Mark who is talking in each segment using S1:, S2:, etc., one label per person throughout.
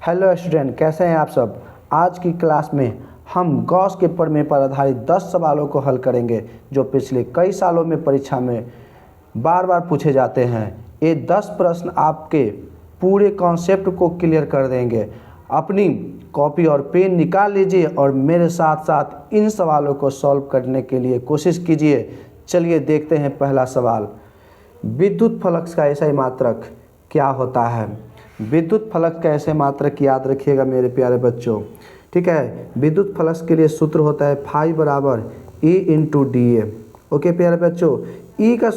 S1: Hello student, कैसे हैं आप सब। आज की क्लास में हम गॉस के प्रमेय पर आधारित 10 सवालों को हल करेंगे जो पिछले कई सालों में परीक्षा में बार बार पूछे जाते हैं। ये 10 प्रश्न आपके पूरे कॉन्सेप्ट को क्लियर कर देंगे। अपनी कॉपी और पेन निकाल लीजिए और मेरे साथ साथ इन सवालों को सॉल्व करने के लिए कोशिश कीजिए। चलिए देखते हैं पहला सवाल। विद्युत फलक का ऐसा मात्रक क्या होता है। विद्युत फलक का ऐसे मात्रक याद रखिएगा मेरे प्यारे बच्चों, ठीक है। विद्युत फलक के लिए सूत्र होता है फाई बराबर ई इंटू डी ए। ओके प्यारे बच्चों, ई का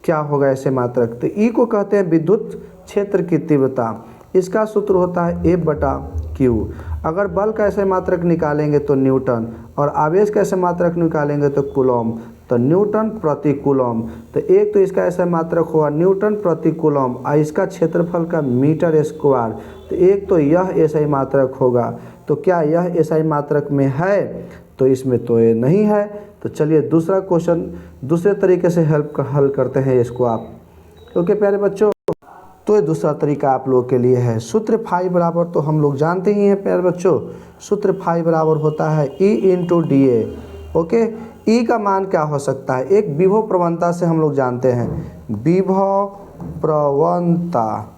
S1: क्या होगा ऐसे मात्रक, तो ई को कहते हैं विद्युत क्षेत्र की तीव्रता। इसका सूत्र होता है एफ बटा क्यू। अगर बल का ऐसे मात्रक निकालेंगे तो न्यूटन, और आवेश का ऐसे मात्रक निकालेंगे तो कूलॉम, तो न्यूटन प्रति कूलॉम। तो एक तो इसका ऐसा मात्रक हुआ न्यूटन प्रति कूलॉम और इसका क्षेत्रफल का मीटर स्क्वायर। तो एक तो यह ऐसा मात्रक होगा। तो क्या यह ऐसा मात्रक में है, तो इसमें तो ये नहीं है। तो चलिए दूसरा क्वेश्चन दूसरे तरीके से हल करते हैं इसको आप। ओके प्यारे बच्चों, तो ये दूसरा तरीका आप लोगों के लिए है। सूत्र फाई बराबर तो हम लोग जानते ही हैं प्यारे बच्चों। सूत्र फाई बराबर होता है E into D A. Okay, E का मान क्या हो सकता है, एक विभव प्रवणता से हम लोग जानते हैं। विभव प्रवणता,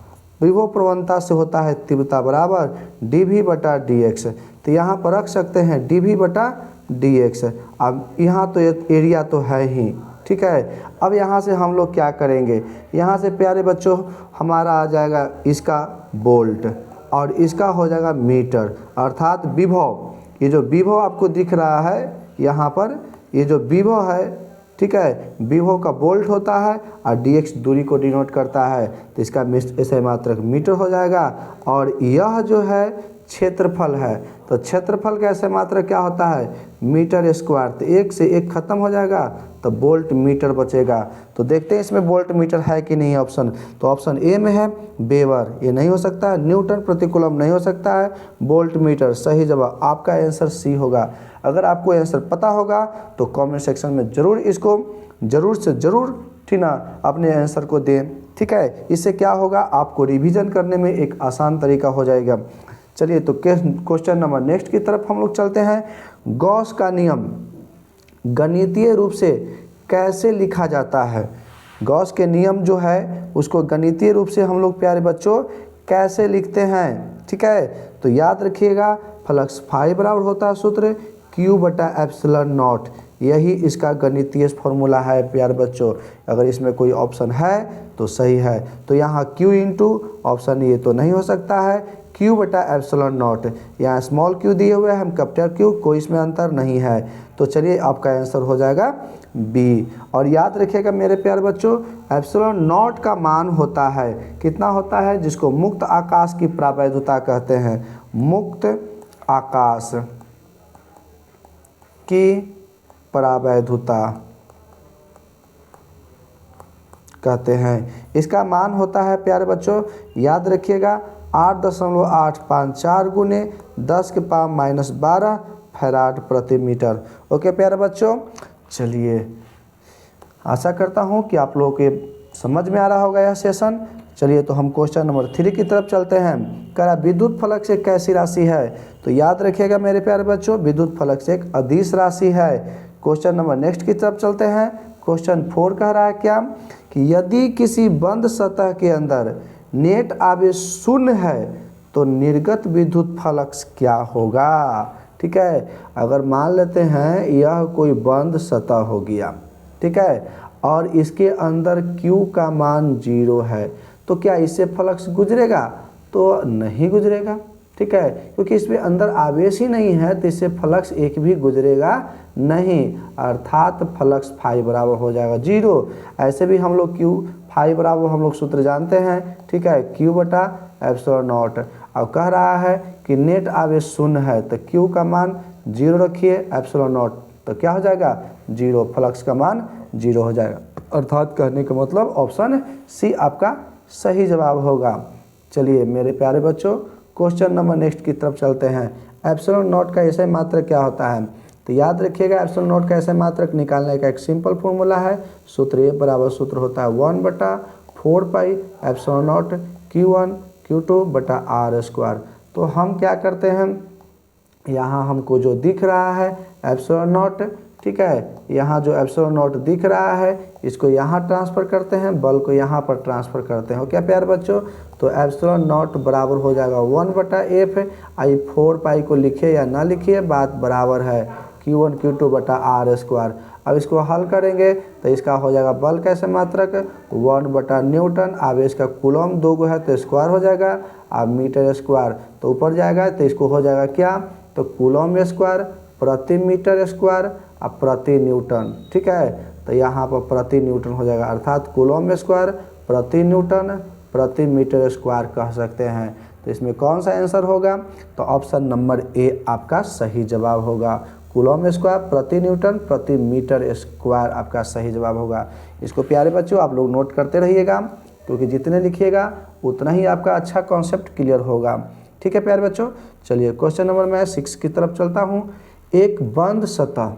S1: विभव प्रवणता से होता है तीव्रता बराबर डी वी बटा डी एक्स। तो यहाँ पर रख सकते हैं डी वी बटा डी एक्स। अब यहाँ तो एरिया तो है ही, ठीक है। अब यहाँ से हम लोग क्या करेंगे, यहाँ से प्यारे बच्चों हमारा आ जाएगा इसका वोल्ट और इसका हो जाएगा मीटर, अर्थात विभव। ये जो विभव आपको दिख रहा है यहाँ पर, ये जो विभव है, ठीक है, विभव का वोल्ट होता है और dx दूरी को डिनोट करता है। तो इसका ऐसे मात्रक मीटर हो जाएगा। और यह जो है क्षेत्रफल है, तो क्षेत्रफल का ऐसे मात्रक क्या होता है, मीटर स्क्वायर। तो एक से एक खत्म हो जाएगा तो वोल्ट मीटर बचेगा। तो देखते हैं इसमें वोल्ट मीटर है कि नहीं ऑप्शन। तो ऑप्शन ए में है वेबर, ये नहीं हो सकता है। न्यूटन प्रति कूलम नहीं हो सकता है। वोल्ट मीटर सही जवाब, आपका आंसर सी होगा। अगर आपको आंसर पता होगा तो कमेंट सेक्शन में ज़रूर इसको ज़रूर से ज़रूर, ठीक ना, अपने आंसर को दें, ठीक है। इससे क्या होगा, आपको रिवीजन करने में एक आसान तरीका हो जाएगा। चलिए तो क्वेश्चन नंबर नेक्स्ट की तरफ हम लोग चलते हैं। गॉस का नियम गणितीय रूप से कैसे लिखा जाता है। गॉस के नियम जो है उसको गणितीय रूप से हम लोग प्यारे बच्चों कैसे लिखते हैं, ठीक है। तो याद रखिएगा फ्लक्स फाई बराबर होता है सूत्र क्यू बटा एप्सिलॉन नॉट। यही इसका गणितीय फॉर्मूला है प्यारे बच्चों। अगर इसमें कोई ऑप्शन है तो सही है। तो यहाँ क्यू इंटू ऑप्शन ये तो नहीं हो सकता है, क्यू बटा एप्सिलॉन नॉट। यहाँ स्मॉल क्यू दिए हुए हैं, हम कैपिटल क्यू, कोई इसमें अंतर नहीं है। तो चलिए आपका आंसर हो जाएगा बी। और याद रखिएगा मेरे प्यारे बच्चों, एप्सिलॉन नॉट का मान होता है कितना होता है, जिसको मुक्त आकाश की प्रावैधता कहते हैं। मुक्त आकाश की प्रावैधता कहते हैं। इसका मान होता है प्यारे बच्चों, याद रखिएगा 8.854 गुने 10⁻⁻12 फैराड प्रति मीटर। ओके प्यारे बच्चों, चलिए आशा करता हूँ कि आप लोगों के समझ में आ रहा होगा यह सेशन। चलिए तो हम क्वेश्चन नंबर 3 की तरफ चलते हैं। कह रहा विद्युत फलक से कैसी राशि है। तो याद रखिएगा मेरे प्यारे बच्चों, विद्युत फलक से एक अदिश राशि है। क्वेश्चन नंबर नेक्स्ट की तरफ चलते हैं। क्वेश्चन 4 कह रहा है क्या, कि यदि किसी बंद सतह के अंदर नेट आवेश शून्य है तो निर्गत विद्युत फलक क्या होगा, ठीक है। अगर मान लेते हैं यह कोई बंद सतह हो गया, ठीक है, और इसके अंदर Q का मान 0 है, तो क्या इससे फ्लक्स गुजरेगा, तो नहीं गुजरेगा, ठीक है, क्योंकि इसमें अंदर आवेश ही नहीं है। तो इससे फ्लक्स एक भी गुजरेगा नहीं, अर्थात फ्लक्स फाई बराबर हो जाएगा 0। ऐसे भी हम लोग Q फाई बराबर हम लोग सूत्र जानते हैं, ठीक है, Q बटा एप्सिलॉन नॉट। अब कह रहा है कि नेट आवेश शून्य है, तो Q का मान 0 रखिए, एप्सिलॉन नॉट तो क्या हो जाएगा 0, फ्लक्स का मान 0 हो जाएगा। अर्थात कहने का मतलब ऑप्शन सी आपका सही जवाब होगा। चलिए मेरे प्यारे बच्चों, क्वेश्चन नंबर नेक्स्ट की तरफ चलते हैं। एप्सिलॉन नॉट का ऐसे मात्रक क्या होता है। तो याद रखिएगा एप्सिलॉन नॉट का ऐसे मात्रक निकालने का एक सिंपल फॉर्मूला है। सूत्र ए बराबर सूत्र होता है 1/4 pi epsilon not Q1 Q2 बटा R स्क्वायर। तो हम क्या करते हैं, यहाँ हमको जो दिख रहा है एप्सिलॉन नॉट, ठीक है, यहाँ जो एप्सिलॉन नॉट दिख रहा है इसको यहाँ ट्रांसफ़र करते हैं, बल को यहाँ पर ट्रांसफ़र करते हैं। क्या प्यारे बच्चों, तो एप्सिलॉन नॉट बराबर हो जाएगा 1/f। आई 4 पाई को लिखिए या ना लिखिए, बात बराबर है Q1 Q2 बटा R स्क्वायर। अब इसको हल करेंगे तो इसका हो जाएगा बल कैसे मात्रक 1/न्यूटन, आवेश का कूलम 2 गो है तो स्क्वायर हो जाएगा, अब मीटर स्क्वायर तो ऊपर जाएगा तो इसको हो जाएगा क्या, तो कूलम स्क्वायर प्रति मीटर स्क्वायर अब प्रति न्यूटन, ठीक है, तो यहाँ पर प्रति न्यूटन हो जाएगा, अर्थात कूलम स्क्वायर प्रति न्यूटन प्रति मीटर स्क्वायर कह सकते हैं। तो इसमें कौन सा आंसर होगा, तो ऑप्शन नंबर ए आपका सही जवाब होगा। कूलम स्क्वायर प्रति न्यूटन प्रति मीटर स्क्वायर आपका सही जवाब होगा। इसको प्यारे बच्चों आप लोग नोट करते रहिएगा, क्योंकि जितने लिखिएगा उतना ही आपका अच्छा कॉन्सेप्ट क्लियर होगा। ठीक है प्यारे बच्चों, चलिए क्वेश्चन नंबर मैं 6 की तरफ चलता हूँ। एक बंद सतह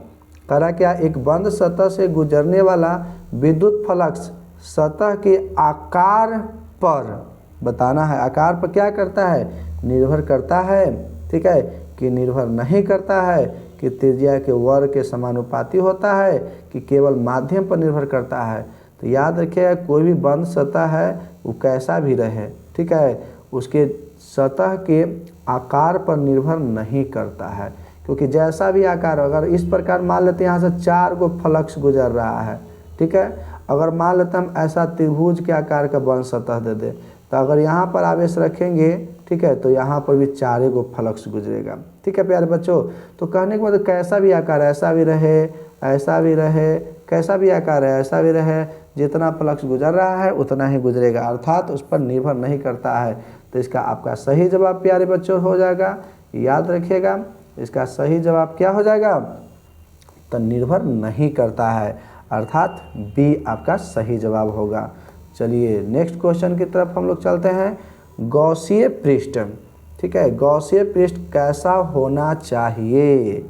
S1: करा क्या, एक बंद सतह से गुजरने वाला विद्युत फ्लक्स सतह के आकार पर बताना है। आकार पर क्या करता है, निर्भर करता है, ठीक है, कि निर्भर नहीं करता है, कि त्रिज्या के वर्ग के समानुपाती होता है, कि केवल माध्यम पर निर्भर करता है। तो याद रखिएगा कोई भी बंद सतह है वो कैसा भी रहे, ठीक है, उसके सतह के आकार पर निर्भर नहीं करता है, क्योंकि जैसा भी आकार, अगर इस प्रकार मान लेते हैं यहाँ से 4 गो फ्लक्स गुजर रहा है, ठीक है, अगर मान लेते हम ऐसा त्रिभुज के आकार का बंद सतह दे दे, तो अगर यहाँ पर आवेश रखेंगे, ठीक है, तो यहाँ पर भी 4 गो फ्लक्स गुजरेगा। ठीक है प्यारे बच्चों, तो कहने के मतलब कैसा भी आकार, ऐसा भी रहे, ऐसा भी रहे, कैसा भी आकार है ऐसा भी रहे, जितना फ्लक्स गुजर रहा है उतना ही गुजरेगा, अर्थात उस पर निर्भर नहीं करता है। तो इसका आपका सही जवाब प्यारे बच्चों हो जाएगा, याद रखिएगा इसका सही जवाब क्या हो जाएगा, तो निर्भर नहीं करता है, अर्थात बी आपका सही जवाब होगा। चलिए नेक्स्ट क्वेश्चन की तरफ हम लोग चलते हैं। गॉसीय पृष्ठ, ठीक है, गॉसीय पृष्ठ कैसा होना चाहिए।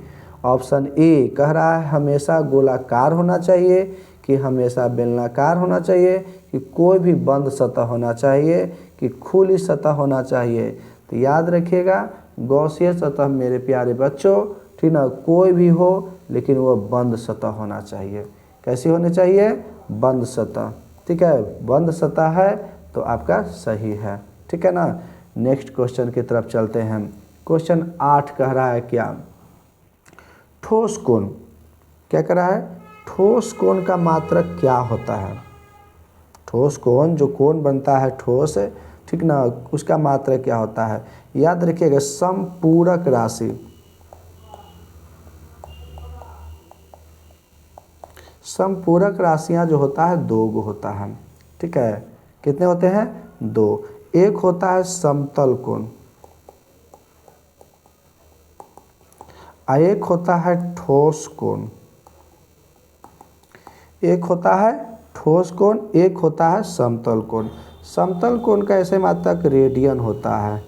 S1: ऑप्शन ए कह रहा है हमेशा गोलाकार होना चाहिए, कि हमेशा बेलनाकार होना चाहिए, कि कोई भी बंद सतह होना चाहिए, कि खुली सतह होना चाहिए। तो याद रखिएगा गॉसीय सतह मेरे प्यारे बच्चों, ठीक ना, कोई भी हो लेकिन वो बंद सतह होना चाहिए। कैसी होनी चाहिए, बंद सतह, ठीक है, बंद सतह है तो आपका सही है, ठीक है ना। नेक्स्ट क्वेश्चन की तरफ चलते हैं। क्वेश्चन 8 कह रहा है क्या, ठोस कोण, क्या कह रहा है, ठोस कोण का मात्रक क्या होता है। ठोस कोण, जो कोण बनता है ठोस, ठीक ना, उसका मात्रक क्या होता है। याद रखिएगा समपूरक राशि, समपूरक राशियां जो होता है 2 गो होता है, ठीक है, कितने होते हैं, 2। एक होता है समतल कोण, एक होता है ठोस कोण, एक होता है ठोस कोण, एक होता है समतल कोण। समतल कोण का ऐसे मात्रक रेडियन होता है,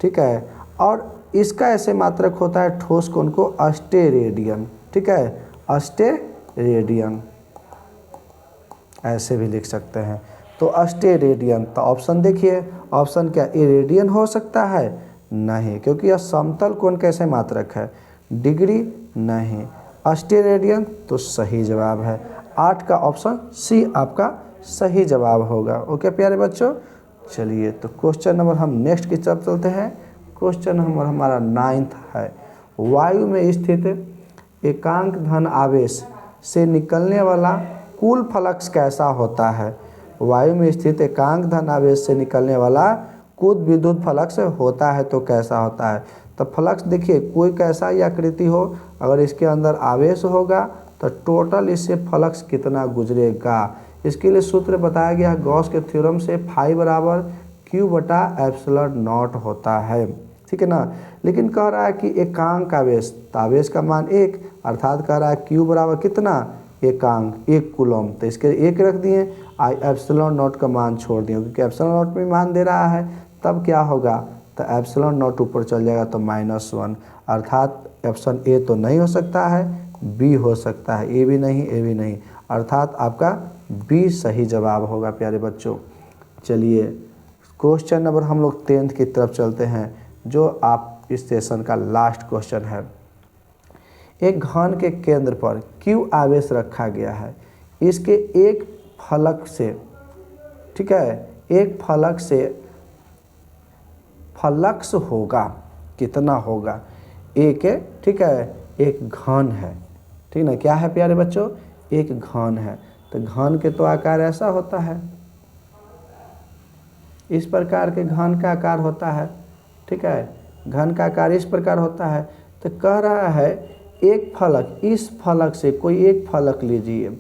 S1: ठीक है, और इसका ऐसे मात्रक होता है ठोस कोण को अस्टेरेडियन, ठीक है, अस्टेरेडियन ऐसे भी लिख सकते हैं। तो अस्टेरेडियन, तो ऑप्शन देखिए, ऑप्शन क्या इरेडियन हो सकता है, नहीं, क्योंकि यह समतल कोण कैसे मात्रक है, डिग्री, नहीं, अस्टेरेडियन तो सही जवाब है। 8 का ऑप्शन सी आपका सही जवाब होगा। ओके प्यारे बच्चों, चलिए तो क्वेश्चन नंबर हम नेक्स्ट की तरफ चलते हैं। क्वेश्चन नंबर हमारा 9 है। वायु में स्थित एकांक धन आवेश से निकलने वाला कुल फ्लक्स कैसा होता है। वायु में स्थित एकांक धन आवेश से निकलने वाला कुल विद्युत फ्लक्स होता है तो कैसा होता है। तो फ्लक्स देखिए कोई कैसा ही आकृति हो, अगर इसके अंदर आवेश होगा तो टोटल इससे फ्लक्स कितना गुजरेगा। इसके लिए सूत्र बताया गया गॉस के थ्योरम से, फाई बराबर Q/ε0 होता है, ठीक है ना। लेकिन कह रहा है कि एकांक आवेश, तो आवेश का मान 1, अर्थात कह रहा है Q बराबर कितना, एकांक 1 कूलम, तो इसके 1 रख दिए, ε0 का मान छोड़ दिए, क्योंकि ε0 में मान दे रहा है, तब क्या होगा, तो ε0 ऊपर चल जाएगा तो -1, अर्थात ऑप्शन ए तो नहीं हो सकता है, बी हो सकता है, ए भी नहीं, ए भी नहीं, अर्थात आपका बी सही जवाब होगा प्यारे बच्चों। चलिए क्वेश्चन नंबर हम लोग 10th की तरफ चलते हैं। जो आप इस सेशन का लास्ट क्वेश्चन है। एक घन के केंद्र पर Q आवेश रखा गया है। इसके एक फलक से, ठीक है, एक फलक से फ्लक्स होगा, कितना होगा, एक है, ठीक है, एक घन है, ठीक ना, क्या है प्यारे बच्चों, एक घन है। तो घन के तो आकार ऐसा होता है, इस प्रकार के घन का आकार होता है, ठीक है, घन का आकार इस प्रकार होता है। तो कह रहा है एक फलक, इस फलक से कोई एक फलक लीजिए,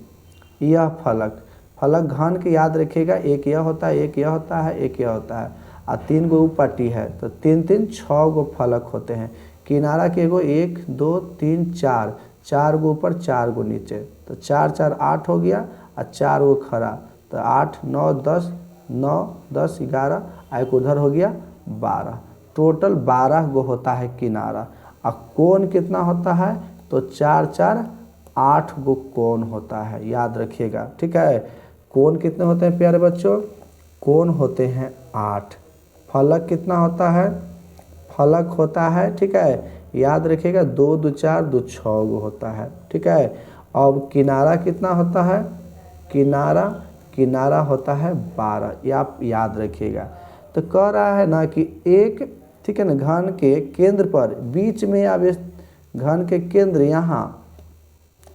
S1: यह फलक, फलक घन के याद रखिएगा, एक यह होता है, एक यह होता है, एक यह होता है, और 3 गो पट्टी है, तो 3 3 6 गो फलक होते हैं। किनारा के एगो 1 2 3 4, 4 गो ऊपर 4 गो नीचे, तो 4 4 8 हो गया, और 4 गो खड़ा, तो 8 9 10, 9 10 11, एक उधर हो गया 12, टोटल 12 गो होता है किनारा। और कोण कितना होता है, तो 4 4 8 गो कोण होता है, याद रखिएगा, ठीक है। कोण कितने होते हैं प्यारे बच्चों, कोण होते हैं 8। फलक कितना होता है, फलक होता है, ठीक है, याद रखिएगा 2 2 4 2 6 गो होता है, ठीक है। अब किनारा कितना होता है, किनारा होता है 12, ये आप याद रखिएगा। तो कह रहा है ना कि एक, ठीक है ना, घन के केंद्र पर बीच में आवेश, घन के केंद्र यहाँ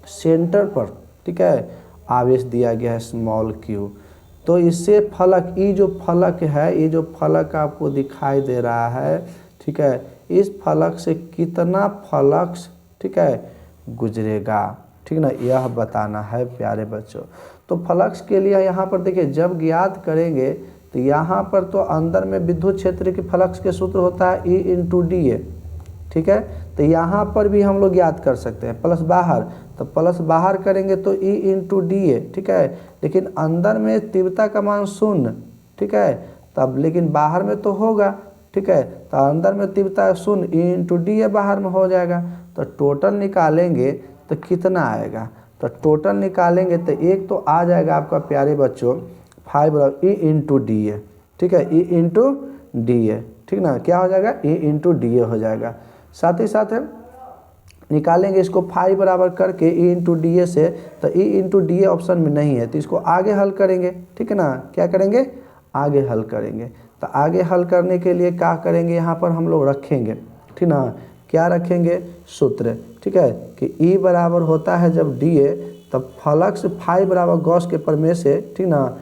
S1: सेंटर पर, ठीक है, आवेश दिया गया है स्मॉल q। तो इससे फलक, ये जो फलक है, ये जो फलक आपको दिखाई दे रहा है, ठीक है, इस फलक से कितना फ्लक्स, ठीक है, गुजरेगा, ठीक ना, यह बताना है प्यारे बच्चों। तो फ्लक्स के लिए यहाँ पर देखिए, जब ज्ञात करेंगे तो यहाँ पर तो अंदर में विद्युत क्षेत्र के फ्लक्स के सूत्र होता है E × dA, ठीक है। तो यहाँ पर भी हम लोग ज्ञात कर सकते हैं, प्लस बाहर, तो प्लस बाहर करेंगे तो E × dA, ठीक है। लेकिन अंदर में तीव्रता का मान 0, ठीक है, तब लेकिन बाहर में तो होगा, ठीक है, तो अंदर में तीव्रता 0, E × dA बाहर में हो जाएगा। तो टोटल निकालेंगे तो कितना आएगा, तो टोटल निकालेंगे तो एक तो आ जाएगा आपका प्यारे बच्चों 5 E × dA, ठीक है, E × dA, ठीक ना, क्या हो जाएगा, E × dA हो जाएगा। साथ ही साथ निकालेंगे इसको 5 बराबर करके E × dA से, तो E × dA ऑप्शन में नहीं है, तो इसको आगे हल करेंगे, ठीक है ना, क्या करेंगे, आगे हल करेंगे। तो आगे हल करने के लिए क्या करेंगे, यहाँ पर हम लोग रखेंगे, ठीक ना, क्या रखेंगे, सूत्र, ठीक है, कि E बराबर होता है जब dA, तब फ्लक्स 5 बराबर गॉस के प्रमेय से, ठीक ना,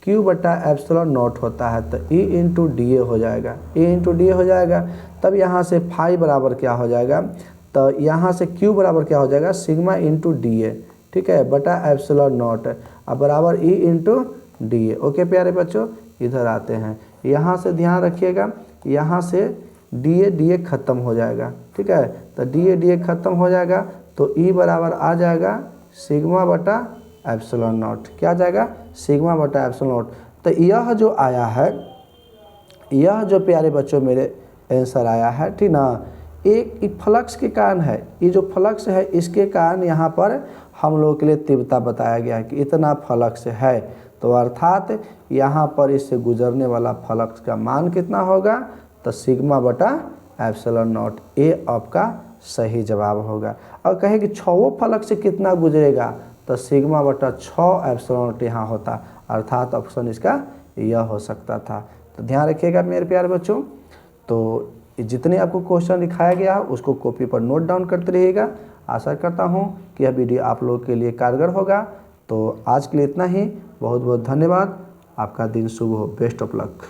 S1: Q/ε0 होता है, तो E × dA हो जाएगा, E × dA हो जाएगा। तब यहाँ से 5 बराबर क्या हो जाएगा, तो यहाँ से Q बराबर क्या हो जाएगा, सिग्मा × dA, ठीक है, बटा ε0, अब बराबर E × dA। ओके प्यारे बच्चों, इधर आते हैं, यहाँ से ध्यान रखिएगा, यहाँ से dA खत्म हो जाएगा, ठीक है, तो dA खत्म हो जाएगा, तो E बराबर आ जाएगा सिग्मा बटा ε0, क्या आ जाएगा, सिग्मा बटा ε0। तो यह जो आया है, यह जो प्यारे बच्चों मेरे आंसर आया है, ठीक ना, एक फ्लक्स के कारण है, ये जो फ्लक्स है इसके कारण यहाँ पर हम लोगों के लिए तीव्रता बताया गया है कि इतना फ्लक्स है। तो अर्थात यहाँ पर इससे गुजरने वाला फ्लक्स का मान कितना होगा, तो सिग्मा बटा ε0, ए आपका सही जवाब होगा। और कहे कि 6 फ्लक्स से कितना गुजरेगा, तो सिग्मा बटा 6ε0 यहाँ होता, अर्थात ऑप्शन इसका यह हो सकता था। तो ध्यान रखिएगा मेरे प्यारे बच्चों। तो जितने आपको क्वेश्चन दिखाया गया है उसको कॉपी पर नोट डाउन करते रहिएगा। आशा करता हूँ कि यह वीडियो आप लोगों के लिए कारगर होगा। तो आज के लिए इतना ही, बहुत बहुत धन्यवाद, आपका दिन शुभ हो, बेस्ट ऑफ लक।